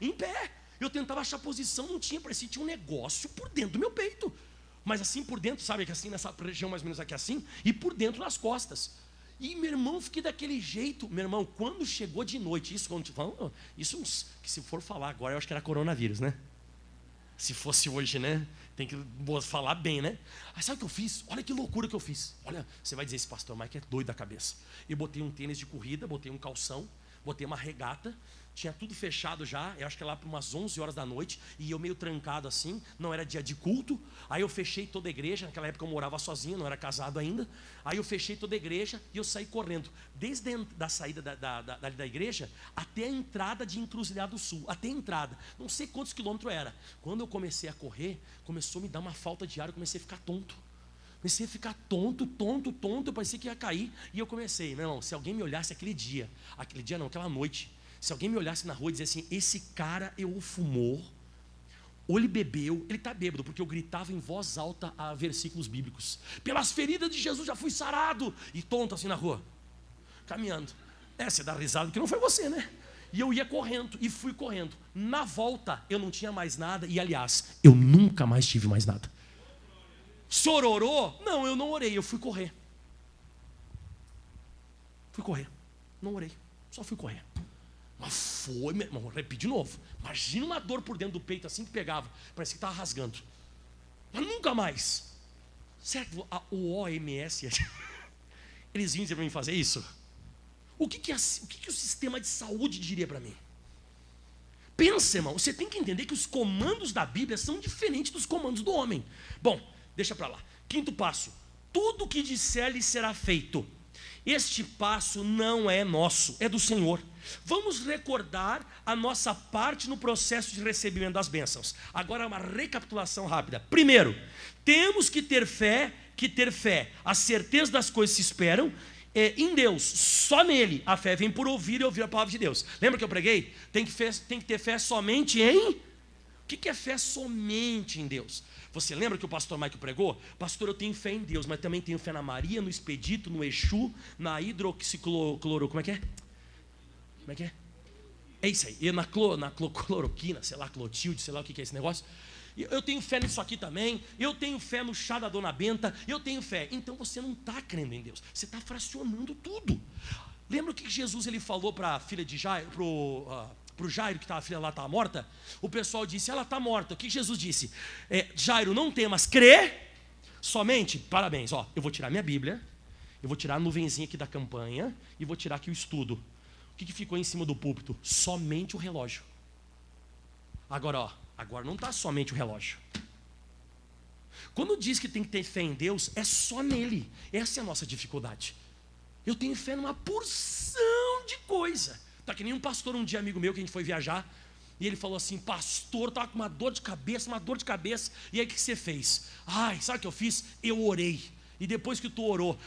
Eu tentava achar posição, não tinha, parecia que tinha um negócio por dentro do meu peito. Mas assim por dentro, sabe, que assim, nessa região mais ou menos aqui assim, e por dentro nas costas. E meu irmão, fiquei daquele jeito. Meu irmão, quando chegou de noite, isso que se for falar agora, eu acho que era coronavírus, né? Se fosse hoje, né? Tem que falar bem, né? Aí sabe o que eu fiz? Olha que loucura que eu fiz. Olha, você vai dizer, esse pastor Mike é doido da cabeça. Eu botei um tênis de corrida, botei um calção, botei uma regata, tinha tudo fechado já, eu acho que é lá para umas 11 horas da noite, e eu meio trancado assim, não era dia de culto. Aí eu fechei toda a igreja, naquela época eu morava sozinho, não era casado ainda. Aí eu fechei toda a igreja e eu saí correndo, desde a saída da igreja até a entrada de Encruzilhada do Sul, até a entrada, não sei quantos quilômetros era. Quando eu comecei a correr, começou a me dar uma falta de ar, eu comecei a ficar tonto. Comecei a ficar tonto, eu parecia que ia cair. E eu comecei, meu irmão, se alguém me olhasse aquela noite, se alguém me olhasse na rua e dissesse assim: esse cara eu fumou, Ou ele bebeu, ele está bêbado, porque eu gritava em voz alta a versículos bíblicos. Pelas feridas de Jesus já fui sarado. E tonto assim na rua, caminhando. Você dá risada que não foi você, né? E eu ia correndo, e fui correndo. Na volta, eu não tinha mais nada. E aliás, eu nunca mais tive mais nada. O senhor orou? Não, eu não orei, eu fui correr. Fui correr, não orei, só fui correr. Mas foi, meu irmão, repeti de novo. Imagina uma dor por dentro do peito assim que pegava, parecia que estava rasgando. Mas nunca mais. Será que o OMS, eles vinham para mim fazer isso? O que o sistema de saúde diria para mim? Pensa, irmão, você tem que entender que os comandos da Bíblia são diferentes dos comandos do homem. Bom, deixa para lá. Quinto passo: tudo o que disser lhe será feito. Este passo não é nosso, é do Senhor. Vamos recordar a nossa parte no processo de recebimento das bênçãos. Agora uma recapitulação rápida. Primeiro, temos que ter fé, a certeza das coisas que se esperam, em Deus, só nele. A fé vem por ouvir e ouvir a palavra de Deus. Lembra que eu preguei? Tem que ter fé somente em... O que é fé somente em Deus? Você lembra que o pastor Mike pregou? Pastor, eu tenho fé em Deus, mas também tenho fé na Maria, no Expedito, no Exu, na hidroxicloro... Como é que é? Como é que é? É isso aí. E na cloroquina, sei lá, clotilde, sei lá o que é esse negócio. Eu tenho fé nisso aqui também. Eu tenho fé no chá da Dona Benta. Eu tenho fé. Então você não está crendo em Deus. Você está fracionando tudo. Lembra o que Jesus ele falou para a filha de Jairo, para o Jairo, que a filha lá estava morta? O pessoal disse, ela está morta. O que Jesus disse? Jairo, não temas, crê somente. Parabéns, ó, eu vou tirar minha Bíblia, eu vou tirar a nuvenzinha aqui da campanha e vou tirar aqui o estudo. O que ficou em cima do púlpito? Somente o relógio. Agora não está somente o relógio. Quando diz que tem que ter fé em Deus, é só nele. Essa é a nossa dificuldade. Eu tenho fé numa porção de coisa. Tá que nem um pastor, um dia amigo meu, que a gente foi viajar, e ele falou assim, pastor, estava com uma dor de cabeça. E aí o que você fez? Sabe o que eu fiz? Eu orei. E depois que tu orou,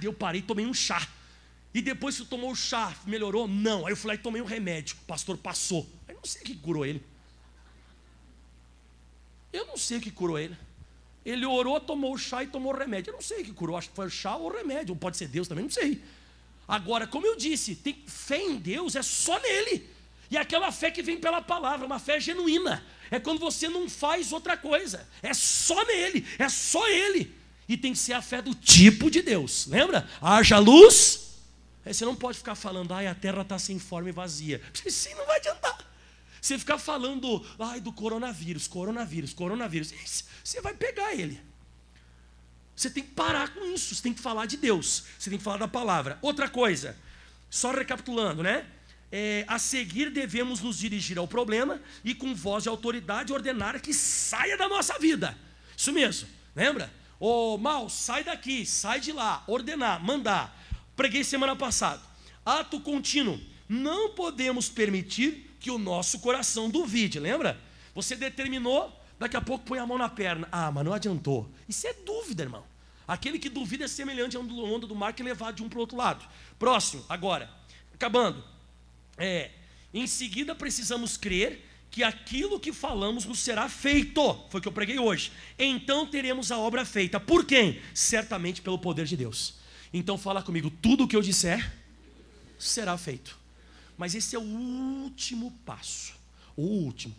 eu parei, tomei um chá. E depois que tu tomou o chá, melhorou? Não. Aí eu fui lá e tomei um remédio. O pastor passou. Eu não sei o que curou ele. Ele orou, tomou o chá e tomou o remédio. Eu não sei o que curou. Acho que foi o chá ou o remédio. Ou pode ser Deus também, não sei. Agora, como eu disse, tem fé em Deus, é só nele. E aquela fé que vem pela palavra, uma fé genuína. É quando você não faz outra coisa. É só nele, é só ele. E tem que ser a fé do tipo de Deus. Lembra? Haja luz. Aí você não pode ficar falando, a terra está sem forma e vazia. Sim, não vai adiantar. Você ficar falando, do coronavírus. Você vai pegar ele. Você tem que parar com isso. Você tem que falar de Deus. Você tem que falar da palavra. Outra coisa, só recapitulando, né? A seguir devemos nos dirigir ao problema e com voz de autoridade ordenar que saia da nossa vida. Isso mesmo, lembra? Mal, sai daqui, sai de lá, ordenar, mandar. Preguei semana passada. Ato contínuo. Não podemos permitir que o nosso coração duvide, lembra? Você determinou, daqui a pouco põe a mão na perna. Mas não adiantou. Isso é dúvida, irmão. Aquele que duvida é semelhante a uma onda do mar que é levado de um para o outro lado. Próximo, agora, acabando. Em seguida precisamos crer que aquilo que falamos nos será feito. Foi o que eu preguei hoje. Então teremos a obra feita. Por quem? Certamente pelo poder de Deus. Então fala comigo, tudo o que eu disser será feito. Mas esse é o último passo. O último.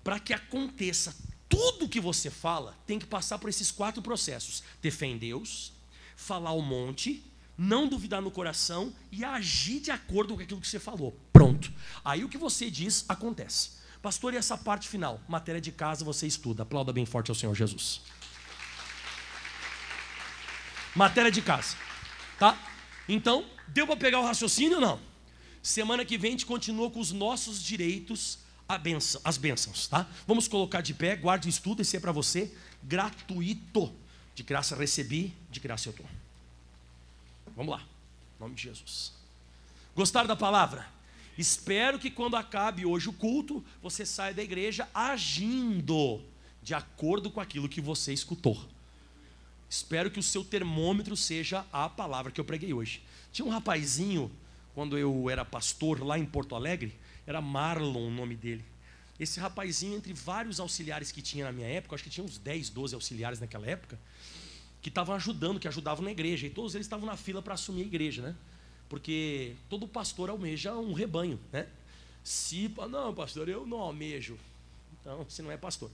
Para que aconteça tudo o que você fala, tem que passar por esses 4 processos. Ter fé em Deus, falar um monte, não duvidar no coração e agir de acordo com aquilo que você falou. Pronto. Aí o que você diz, acontece. Pastor, e essa parte final? Matéria de casa você estuda. Aplauda bem forte ao Senhor Jesus. Matéria de casa. Tá? Então, deu para pegar o raciocínio ou não? Semana que vem a gente continua com os nossos direitos, as bênçãos, tá? Vamos colocar de pé, guarde o estudo, esse é para você, gratuito. De graça recebi, de graça eu dou. Vamos lá, em nome de Jesus. Gostaram da palavra? Espero que quando acabe hoje o culto, você saia da igreja agindo de acordo com aquilo que você escutou. Espero que o seu termômetro seja a palavra que eu preguei hoje. Tinha um rapazinho, quando eu era pastor lá em Porto Alegre, era Marlon o nome dele. esse rapazinho, entre vários auxiliares que tinha na minha época, acho que tinha uns 10, 12 auxiliares naquela época, que estavam ajudando, que ajudavam na igreja, e todos eles estavam na fila para assumir a igreja, né? Porque todo pastor almeja um rebanho, né? Não, pastor, eu não almejo. Então, você não é pastor,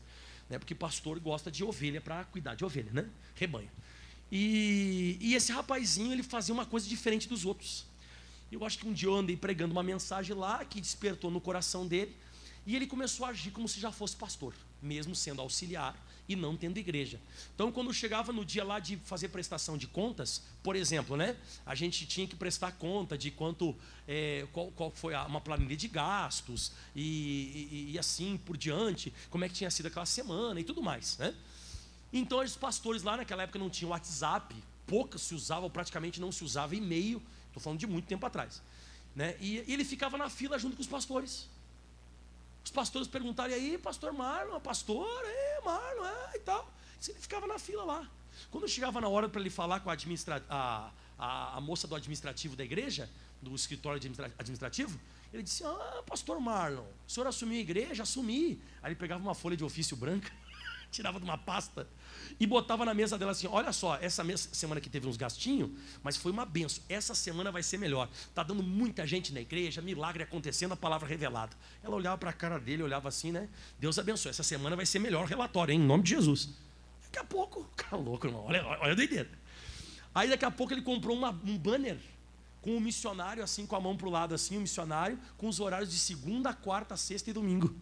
né? Porque pastor gosta de ovelha para cuidar de ovelha, né? Rebanho. E esse rapazinho, ele fazia uma coisa diferente dos outros. Eu acho que um dia eu andei pregando uma mensagem lá que despertou no coração dele, e ele começou a agir como se já fosse pastor, mesmo sendo auxiliar e não tendo igreja. Então, quando chegava no dia lá de fazer prestação de contas, por exemplo, né, a gente tinha que prestar conta de quanto, qual foi uma planilha de gastos e assim por diante, como é que tinha sido aquela semana e tudo mais, né? Então, os pastores lá naquela época não tinham WhatsApp, poucas se usavam, praticamente não se usava e-mail, estou falando de muito tempo atrás, né? E ele ficava na fila junto com os pastores. Os pastores perguntaram: e aí, pastor Marlon, pastor, Marlon, e tal. Ele ficava na fila lá. Quando chegava na hora para ele falar com a moça do administrativo da igreja, do escritório administrativo, ele disse: pastor Marlon, o senhor assumiu a igreja? Assumi. Aí ele pegava uma folha de ofício branca, tirava de uma pasta e botava na mesa dela assim: olha só, essa semana que teve uns gastinhos, mas foi uma benção, essa semana vai ser melhor, está dando muita gente na igreja, milagre acontecendo, a palavra revelada. Ela olhava para a cara dele, olhava assim, né? Deus abençoe, essa semana vai ser melhor relatório, hein? Em nome de Jesus. Daqui a pouco, cara louco, irmão, olha a doideira. Aí daqui a pouco ele comprou um banner com um missionário assim, com a mão para o lado assim, um missionário, com os horários de segunda, quarta, sexta e domingo.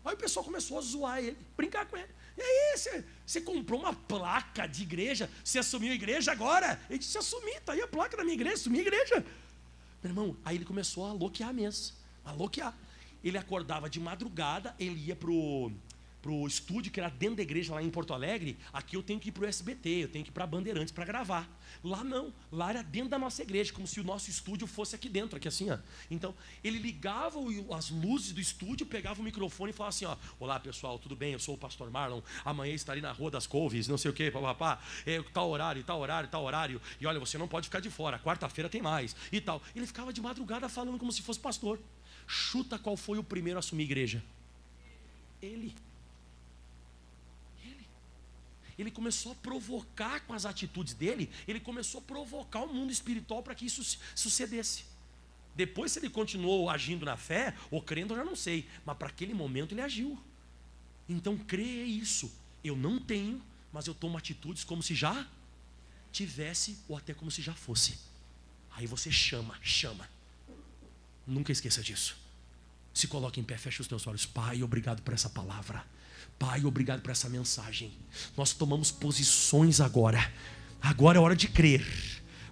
Aí o pessoal começou a zoar ele, brincar com ele. E aí, você comprou uma placa de igreja? Você assumiu a igreja agora? Ele disse: assumi, está aí a placa da minha igreja, assumi a igreja. Meu irmão, aí ele começou a aloquear mesmo, Ele acordava de madrugada, ele ia pro estúdio que era dentro da igreja lá em Porto Alegre. Aqui eu tenho que ir pro SBT, eu tenho que ir para Bandeirantes para gravar. Lá não, lá era dentro da nossa igreja, como se o nosso estúdio fosse aqui dentro, aqui assim, ó. Então, ele ligava as luzes do estúdio, pegava o microfone e falava assim, ó: olá pessoal, tudo bem? Eu sou o pastor Marlon, amanhã estarei na Rua das Couves, não sei o que, papapá, tal horário, e olha, você não pode ficar de fora, quarta-feira tem mais, e tal. Ele ficava de madrugada falando como se fosse pastor. Chuta qual foi o primeiro a assumir a igreja? Ele começou a provocar com as atitudes dele, ele começou a provocar o mundo espiritual para que isso sucedesse. Depois, se ele continuou agindo na fé, ou crendo, eu já não sei, mas para aquele momento ele agiu. Então, creia isso. Eu não tenho, mas eu tomo atitudes como se já tivesse, ou até como se já fosse. Aí você chama. Nunca esqueça disso. Se coloque em pé, feche os teus olhos. Pai, obrigado por essa palavra. Pai, obrigado por essa mensagem. Nós tomamos posições agora. Agora é hora de crer.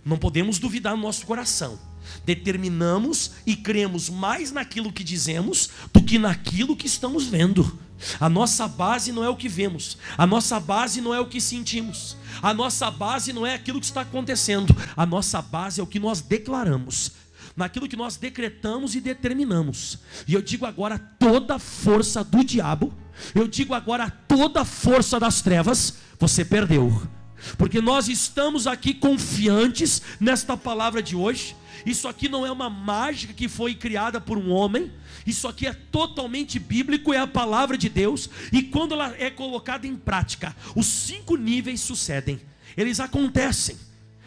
Não podemos duvidar no nosso coração. Determinamos e cremos mais naquilo que dizemos do que naquilo que estamos vendo. A nossa base não é o que vemos. A nossa base não é o que sentimos. A nossa base não é aquilo que está acontecendo. A nossa base é o que nós declaramos, naquilo que nós decretamos e determinamos. E eu digo agora, toda força do diabo, eu digo agora, toda força das trevas, você perdeu. Porque nós estamos aqui confiantes nesta palavra de hoje. Isso aqui não é uma mágica que foi criada por um homem. Isso aqui é totalmente bíblico, é a palavra de Deus. E quando ela é colocada em prática, os 5 níveis sucedem. Eles acontecem,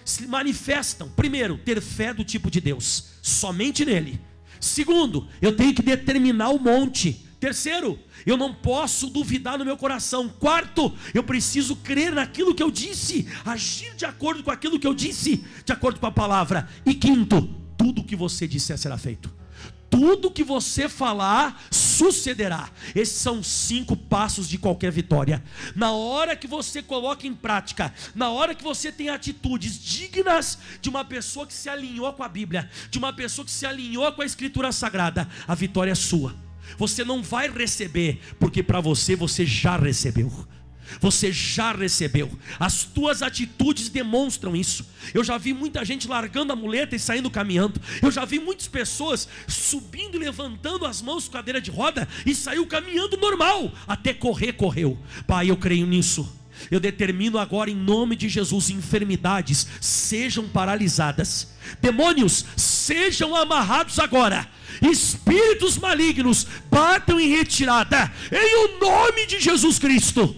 se manifestam. Primeiro, ter fé do tipo de Deus, somente nele. Segundo, eu tenho que determinar o monte. Terceiro, eu não posso duvidar no meu coração. Quarto, eu preciso crer naquilo que eu disse, agir de acordo com aquilo que eu disse, de acordo com a palavra. E quinto, tudo que você disser será feito. Tudo que você falar sucederá. Esses são 5 passos de qualquer vitória. Na hora que você coloca em prática, na hora que você tem atitudes dignas de uma pessoa que se alinhou com a Bíblia, de uma pessoa que se alinhou com a Escritura Sagrada, a vitória é sua. Você não vai receber, porque para você já recebeu. Você já recebeu. As tuas atitudes demonstram isso. Eu já vi muita gente largando a muleta e saindo caminhando. Eu já vi muitas pessoas subindo e levantando as mãos com cadeira de roda e saiu caminhando normal. Até correu. Pai, eu creio nisso. Eu determino agora em nome de Jesus, enfermidades sejam paralisadas, demônios sejam amarrados agora, espíritos malignos batam em retirada, em o nome de Jesus Cristo,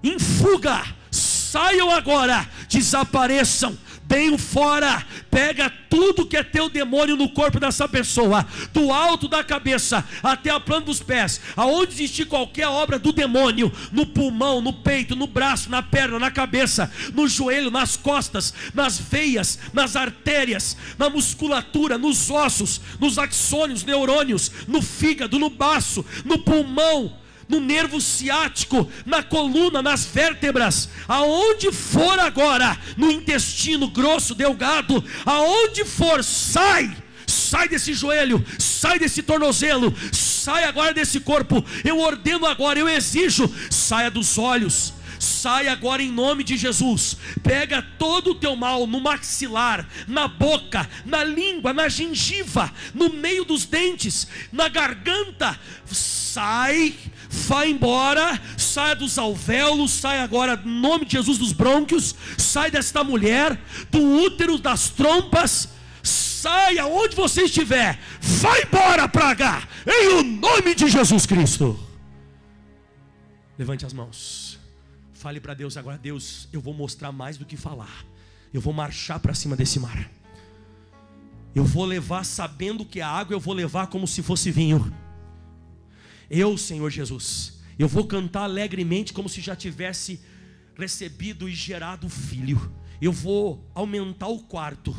em fuga, saiam agora, desapareçam, deem fora, pega tudo que é teu demônio no corpo dessa pessoa, do alto da cabeça até a planta dos pés, aonde existir qualquer obra do demônio, no pulmão, no peito, no braço, na perna, na cabeça, no joelho, nas costas, nas veias, nas artérias, na musculatura, nos ossos, nos axônios, neurônios, no fígado, no baço, no pulmão, no nervo ciático, na coluna, nas vértebras, aonde for agora, no intestino grosso, delgado, aonde for, sai desse joelho, sai desse tornozelo, sai agora desse corpo, eu ordeno agora, eu exijo, saia dos olhos, sai agora em nome de Jesus, pega todo o teu mal no maxilar, na boca, na língua, na gengiva, no meio dos dentes, na garganta, sai, vai embora, saia dos alvéolos, sai agora em nome de Jesus dos brônquios, sai desta mulher, do útero, das trompas, saia onde você estiver, vai embora praga, em o nome de Jesus Cristo. Levante as mãos, fale para Deus agora: Deus, eu vou mostrar mais do que falar, eu vou marchar para cima desse mar, eu vou levar sabendo que a água eu vou levar como se fosse vinho. Eu, Senhor Jesus, eu vou cantar alegremente como se já tivesse recebido e gerado filho. Eu vou aumentar o quarto.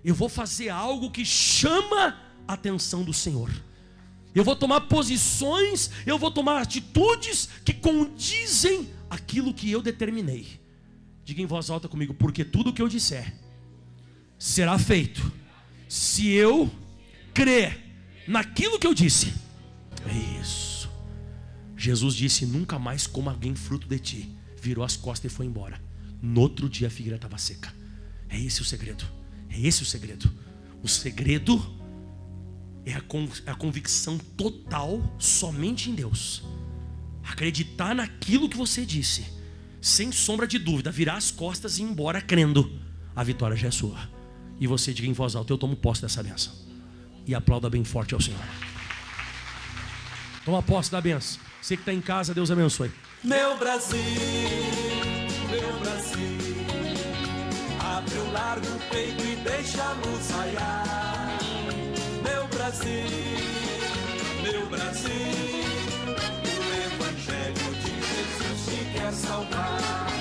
Eu vou fazer algo que chama a atenção do Senhor. Eu vou tomar posições, eu vou tomar atitudes que condizem aquilo que eu determinei. Diga em voz alta comigo: porque tudo o que eu disser será feito, se eu crer naquilo que eu disse. É isso. Jesus disse: nunca mais coma alguém fruto de ti. Virou as costas e foi embora. No outro dia a figueira estava seca. É esse o segredo. É esse o segredo. O segredo é a convicção total somente em Deus. Acreditar naquilo que você disse, sem sombra de dúvida, virar as costas e ir embora crendo. A vitória já é sua. E você diga em voz alta: eu tomo posse dessa bênção. E aplauda bem forte ao Senhor. Toma posse da bênção. Você que está em casa, Deus abençoe. Meu Brasil, abre o largo peito e deixa a luz raiar. Meu Brasil, o Evangelho de Jesus te quer salvar.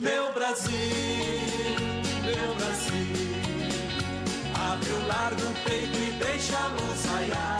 Meu Brasil, abre o largo peito e deixa a luz raiar.